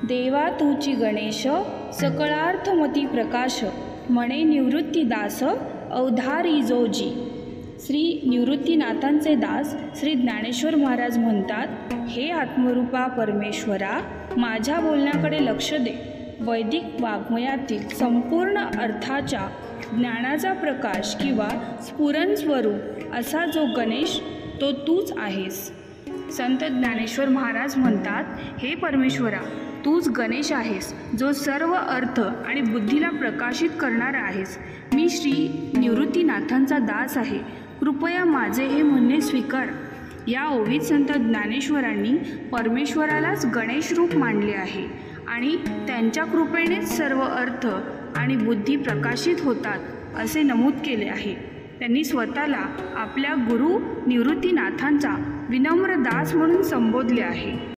देवा तूची गणेश सकळार्थमती प्रकाश म्हणे निवृत्तीदास अवधारी जोजी। श्री निवृत्तीनाथांचे दास श्री ज्ञानेश्वर महाराज म्हणतात, हे आत्मरूपा परमेश्वरा, माझ्या बोलण्याकडे लक्ष दे। वैदिक वाङ्मयातील संपूर्ण अर्थाच्या ज्ञानाचा प्रकाश किंवा स्फुरणस्वरूप असा जो गणेश तो तूच आहेस। संत ज्ञानेश्वर महाराज म्हणतात, हे परमेश्वरा, तूच गणेश आहेस, जो सर्व अर्थ आणि बुद्धीला प्रकाशित करणारा आहेस। मी श्री निवृत्तीनाथांचा दास आहे, कृपया माझे हे म्हणणे स्वीकार। या ओवीत संत ज्ञानेश्वरांनी परमेश्वरालाच गणेश रूप मानले आहे आणि त्यांच्या कृपेनेच सर्व अर्थ आणि बुद्धी प्रकाशित होतात असे नमूद केले आहे। त्यांनी स्वतःला आपल्या गुरु निवृत्तीनाथांचा विनम्र दास म्हणून संबोधले आहे।